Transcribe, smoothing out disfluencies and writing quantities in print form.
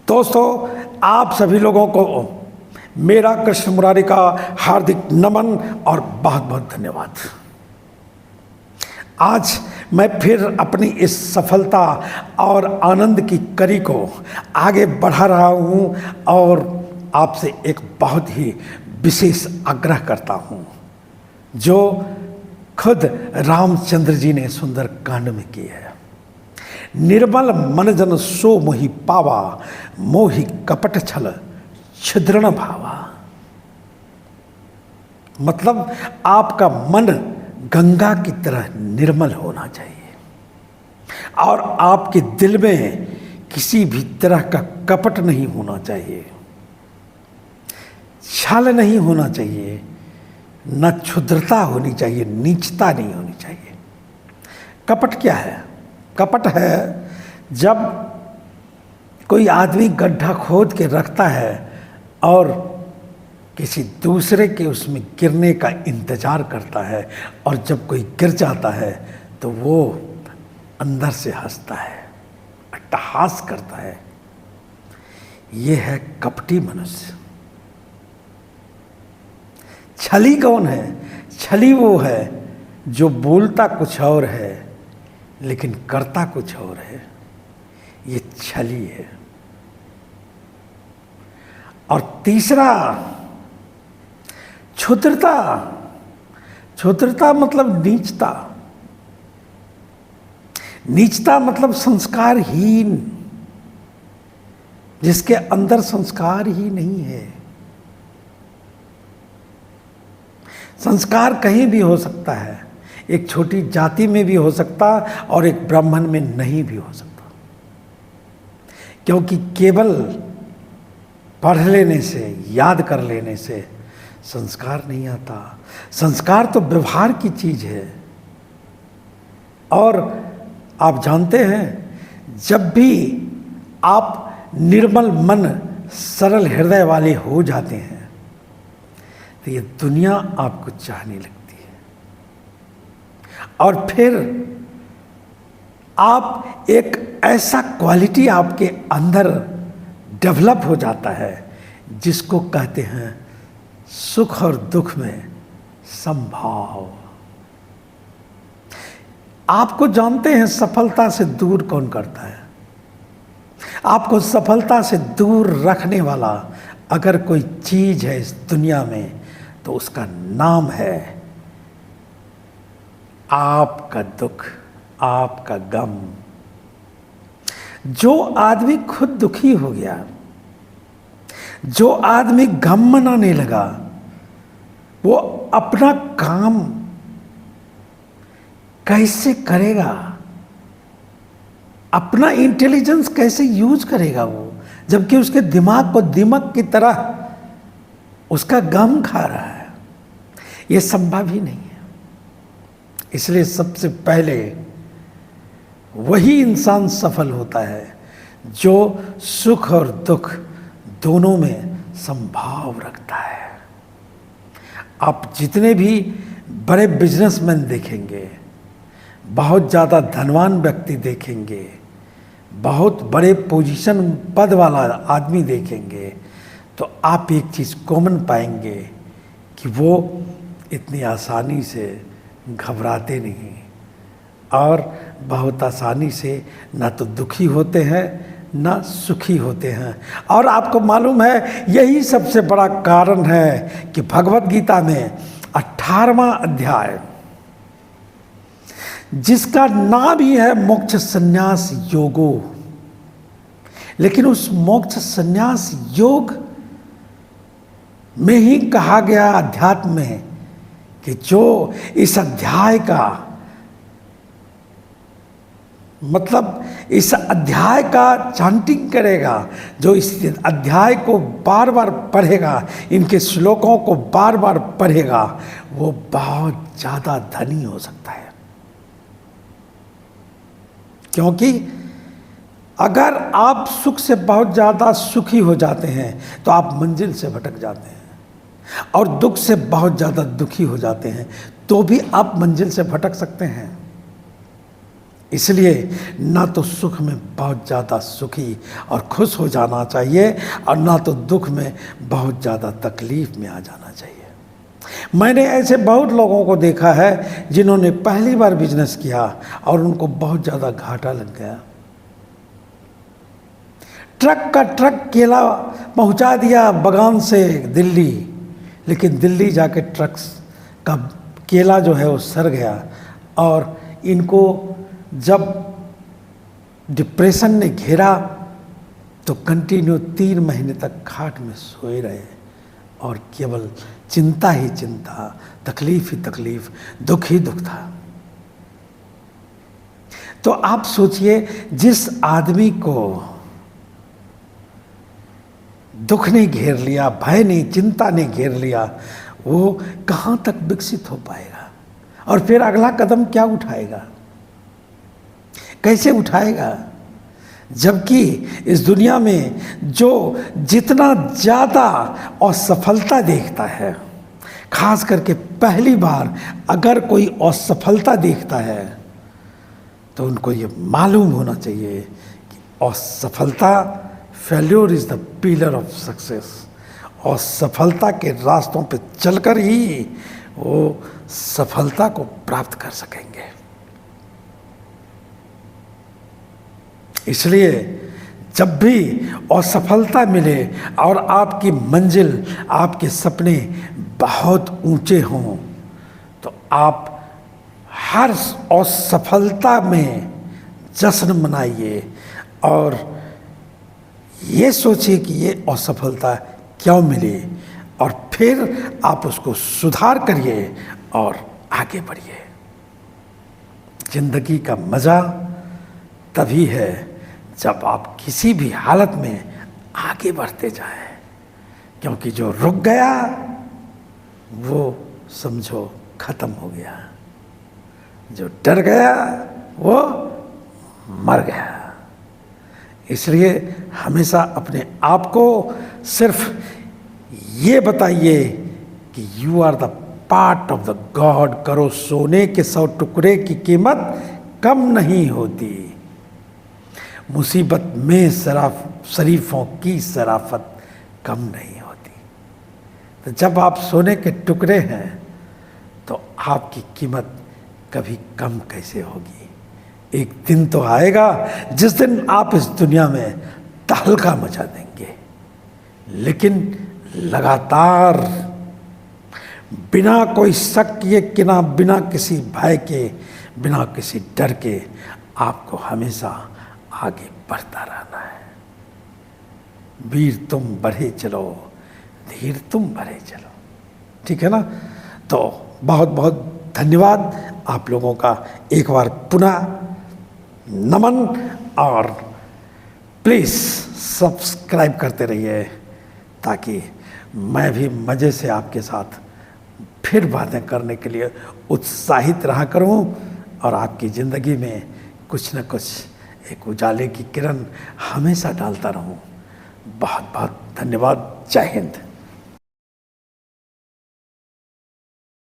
दोस्तों, आप सभी लोगों को मेरा कृष्ण मुरारी का हार्दिक नमन और बहुत बहुत धन्यवाद। आज मैं फिर अपनी इस सफलता और आनंद की कड़ी को आगे बढ़ा रहा हूँ और आपसे एक बहुत ही विशेष आग्रह करता हूँ जो खुद रामचंद्र जी ने सुंदर कांड में की है। निर्मल मन जन सो मोहि पावा, मोहि कपट छल छिद्रण भावा। मतलब आपका मन गंगा की तरह निर्मल होना चाहिए और आपके दिल में किसी भी तरह का कपट नहीं होना चाहिए, छल नहीं होना चाहिए, न क्षुद्रता होनी चाहिए, नीचता नहीं होनी चाहिए। कपट क्या है? कपट है जब कोई आदमी गड्ढा खोद के रखता है और किसी दूसरे के उसमें गिरने का इंतजार करता है और जब कोई गिर जाता है तो वो अंदर से हंसता है, अट्टहास करता है। ये है कपटी मनुष्य। छली कौन है? छली वो है जो बोलता कुछ और है लेकिन करता कुछ और है। ये छली है। और तीसरा क्षुद्रता। क्षुद्रता मतलब नीचता। नीचता मतलब संस्कारहीन, जिसके अंदर संस्कार ही नहीं है। संस्कार कहीं भी हो सकता है, एक छोटी जाति में भी हो सकता और एक ब्राह्मण में नहीं भी हो सकता, क्योंकि केवल पढ़ लेने से, याद कर लेने से संस्कार नहीं आता। संस्कार तो व्यवहार की चीज है। और आप जानते हैं, जब भी आप निर्मल मन, सरल हृदय वाले हो जाते हैं तो ये दुनिया आपको चाहने लगती है और फिर आप एक ऐसा क्वालिटी आपके अंदर डेवलप हो जाता है जिसको कहते हैं सुख और दुख में समभाव। आपको जानते हैं सफलता से दूर कौन करता है? आपको सफलता से दूर रखने वाला अगर कोई चीज है इस दुनिया में तो उसका नाम है आपका दुख, आपका गम। जो आदमी खुद दुखी हो गया, जो आदमी गम मनाने लगा, वो अपना काम कैसे करेगा? अपना इंटेलिजेंस कैसे यूज करेगा वो, जबकि उसके दिमाग को दीमक की तरह उसका गम खा रहा है? ये संभव ही नहीं है। इसलिए सबसे पहले वही इंसान सफल होता है जो सुख और दुख दोनों में संभाव रखता है। आप जितने भी बड़े बिजनेसमैन देखेंगे, बहुत ज़्यादा धनवान व्यक्ति देखेंगे, बहुत बड़े पोजीशन पद वाला आदमी देखेंगे, तो आप एक चीज़ कॉमन पाएंगे कि वो इतनी आसानी से घबराते नहीं और बहुत आसानी से ना तो दुखी होते हैं ना सुखी होते हैं। और आपको मालूम है, यही सबसे बड़ा कारण है कि भगवत गीता में 18वां अध्याय, जिसका नाम ही है मोक्ष संन्यास योगो, लेकिन उस मोक्ष संन्यास योग में ही कहा गया अध्यात्म में कि जो इस अध्याय का मतलब इस अध्याय का चांटिंग करेगा, जो इस अध्याय को बार बार पढ़ेगा, इनके श्लोकों को बार बार पढ़ेगा, वो बहुत ज़्यादा धनी हो सकता है। क्योंकि अगर आप सुख से बहुत ज़्यादा सुखी हो जाते हैं तो आप मंजिल से भटक जाते हैं, और दुख से बहुत ज़्यादा दुखी हो जाते हैं तो भी आप मंजिल से भटक सकते हैं। इसलिए ना तो सुख में बहुत ज़्यादा सुखी और खुश हो जाना चाहिए और ना तो दुख में बहुत ज़्यादा तकलीफ में आ जाना चाहिए। मैंने ऐसे बहुत लोगों को देखा है जिन्होंने पहली बार बिजनेस किया और उनको बहुत ज़्यादा घाटा लग गया। ट्रक का ट्रक केला पहुंचा दिया बगान से दिल्ली, लेकिन दिल्ली जाके ट्रक का केला जो है वो सड़ गया और इनको जब डिप्रेशन ने घेरा तो कंटिन्यू 3 महीने तक खाट में सोए रहे और केवल चिंता ही चिंता, तकलीफ ही तकलीफ, दुख ही दुख था। तो आप सोचिए, जिस आदमी को दुख ने घेर लिया, भय ने, चिंता ने घेर लिया, वो कहाँ तक विकसित हो पाएगा और फिर अगला कदम क्या उठाएगा, कैसे उठाएगा? जबकि इस दुनिया में जो जितना ज़्यादा असफलता देखता है, खास करके पहली बार अगर कोई असफलता देखता है तो उनको ये मालूम होना चाहिए कि असफलता, failure is the pillar of success. और सफलता के रास्तों पे चलकर ही वो सफलता को प्राप्त कर सकेंगे। इसलिए जब भी असफलता मिले और आपकी मंजिल, आपके सपने बहुत ऊंचे हों, तो आप हर असफलता में जश्न मनाइए और ये सोचिए कि ये असफलता क्यों मिली और फिर आप उसको सुधार करिए और आगे बढ़िए। जिंदगी का मज़ा तभी है जब आप किसी भी हालत में आगे बढ़ते जाएं, क्योंकि जो रुक गया वो समझो खत्म हो गया, जो डर गया वो मर गया। इसलिए हमेशा अपने आप को सिर्फ ये बताइए कि you are the part of the god. करो सोने के 100 टुकड़े की कीमत कम नहीं होती, मुसीबत में शरीफों की शराफत कम नहीं होती। तो जब आप सोने के टुकड़े हैं तो आपकी कीमत कभी कम कैसे होगी? एक दिन तो आएगा जिस दिन आप इस दुनिया में तहलका मचा देंगे, लेकिन लगातार बिना कोई शक किए कि ना, बिना किसी भय के, बिना किसी डर के आपको हमेशा आगे बढ़ता रहना है। वीर तुम बढ़े चलो, धीर तुम बढ़े चलो। ठीक है ना? तो बहुत बहुत धन्यवाद आप लोगों का, एक बार पुनः नमन, और प्लीज़ सब्सक्राइब करते रहिए ताकि मैं भी मज़े से आपके साथ फिर बातें करने के लिए उत्साहित रहा करूं और आपकी ज़िंदगी में कुछ न कुछ एक उजाले की किरण हमेशा डालता रहूं। बहुत बहुत धन्यवाद। जय हिंद।